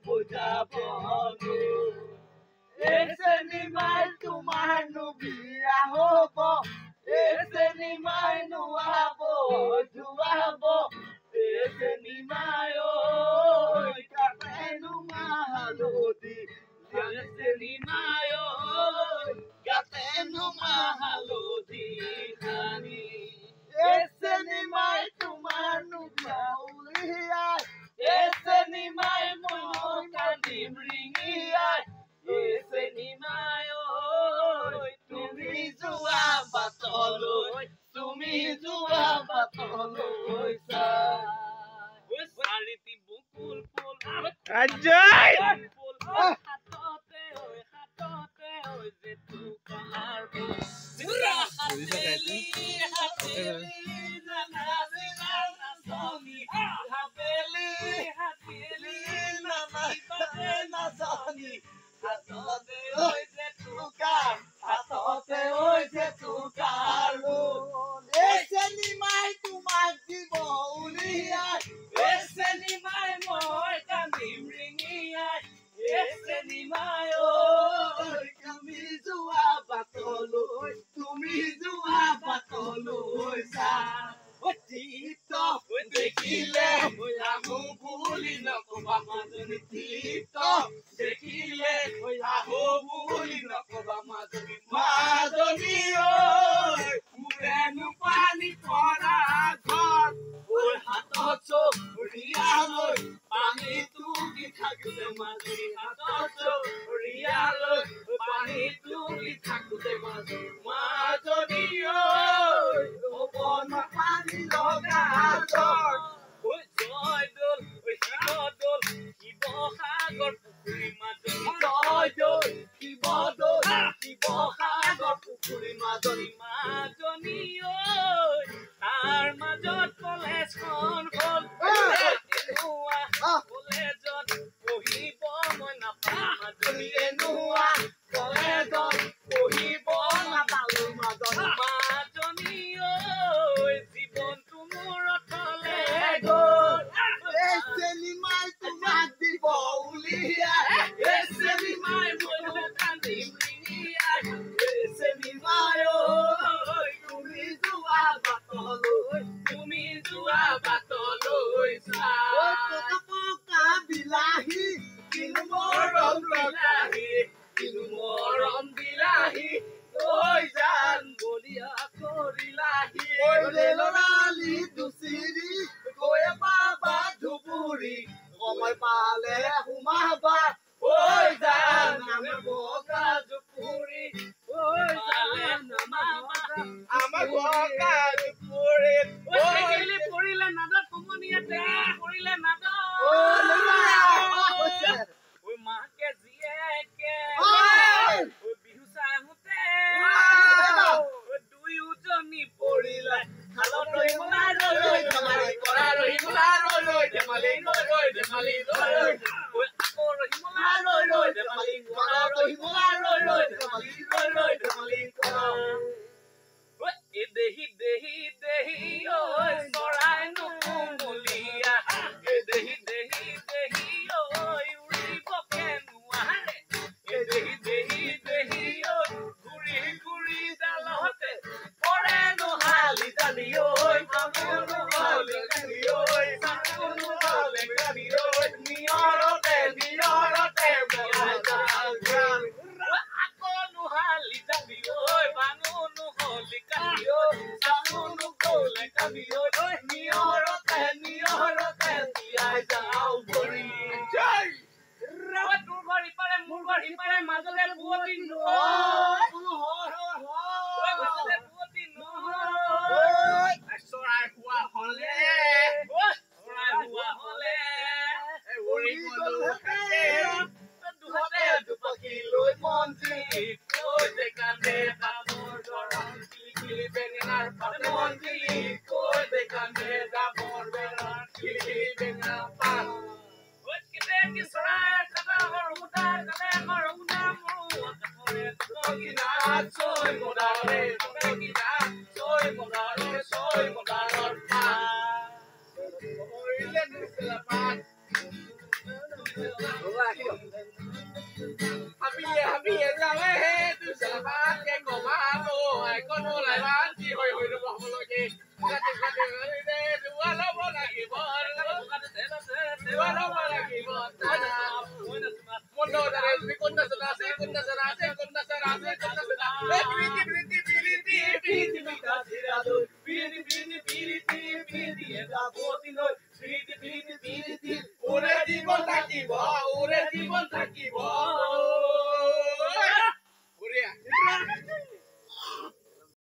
বুঝাব এসে নিমাই তোমার নুবিয়া হব এসে নিমাই নুয়াব জুয়াব এসে নিমাই কাপে নুমা হালুদি এসে নিমাই কাপে নুমা হালুদি খানি এসে নিমাই তোমার নুবিয়া উলিয়া এসে নিমাই মন কান্দিম রিঙিয়া এসে নিমাই তুমি যোৱা বাটলৈ তুমি যোৱা বাটলৈ চাৰিটি বুকুল ফুল আজয় হাততে হৈ যে তুকাৰ হাতেলি নানাজি নাচনি হাতেলি নাচনি হাততে হৈ যে তুকাৰ হাততে হৈ যে তুকাৰ এসে নিমাই তোমাক দিব উলিয়াই এসে নিমাই মই কান্দিম ৰিঙিয়াই এসে নিমাই তুমি যোৱা বাটলৈ চা দেখিলে আহো বুলি নকবা মাজনী দেখিলে আহো বুলি নকবা মাজনী মোৰেনো পানী পৰা ঘৰ হাতত চৰিয়ালৈ পানী তুলি থাকোতে মাজনী হাতত চৰিয়ালৈ পানী তুলি থাকোতে মাজনী পানী লগা জয় দৌল শিৱদৌল শিৱসাগৰ পুখুৰী মাজনী জয় দৌল শিৱসাগৰ পুখুৰী মাজনী তাৰ মাজত কলেজখন হ'ল কলেজত পঢ়িব মই নাপাওঁ মাজনী এনুৱা কলেজত পঢ়িব নাপালো মাজনী জীৱনটো মূৰত থলে গ'ল এসে নিমাই তোমাক দিব উলিয়াই এসে নিমাই মই কান্দিম ৰিঙিয়াই এসে নিমাই তুমি যোৱা বাটলৈ চা পকা বিলাহী কিনো মৰম বিলাহী ঐ জান বলিয়া কৰিলাহি লৰালি দুচিৰি গৈ পাবা ধুবুৰী সময় পালে সোমাবা ঐ জান নামে বগা জুপুৰী ঐ জান আমাৰ বগা জুপুৰী পৰিলে নাদত কমনীয়া পৰিলে নাদত মাকে জীয়েকে বিহু চাহোতে দুয়োজনী পৰিলে খালত ধেমালি কৰা ধেমালি আকৌ ধেমালি কৰা দেহি চৰাই নুমলীয়া দেহি উৰিব কেনুৱাৰে দেহি ঘূৰি জালতে পৰে নোহালি জানি নহলে নিয়ৰতে আকৌ নোহালি জানি ভাঙো নহলে কান্দি চানো গলে কান্দি নিয়ৰতে জীয়াই যাওঁ ভৰি তোৰ ঘৰ ইপাৰে মোৰ ঘৰ সিপাৰে মাজতে পুৱতি চৰাই হোৱা হলে দুহাতে দুপাখি লৈ মন্ত্ৰী কৈ কান্দে তামৰ দৰং কিলি বেঙেনাৰ পাত মন্ত্ৰী কৈ কান্দে তামৰ দৰং কিলি বেঙেনা পাত চৰাই কাটা সৰুটা কাটে সৰুটা মৰু চৈ মদাৰে চৈ মদাৰৰ পাত Happy la ve tu se va que comando ai con la van ti hoy hoy lo vamos lo que cate de tu ala bola que bor tu ala bola que bor mundo de mi conta sana se conta sana se conta sana se conta sana piti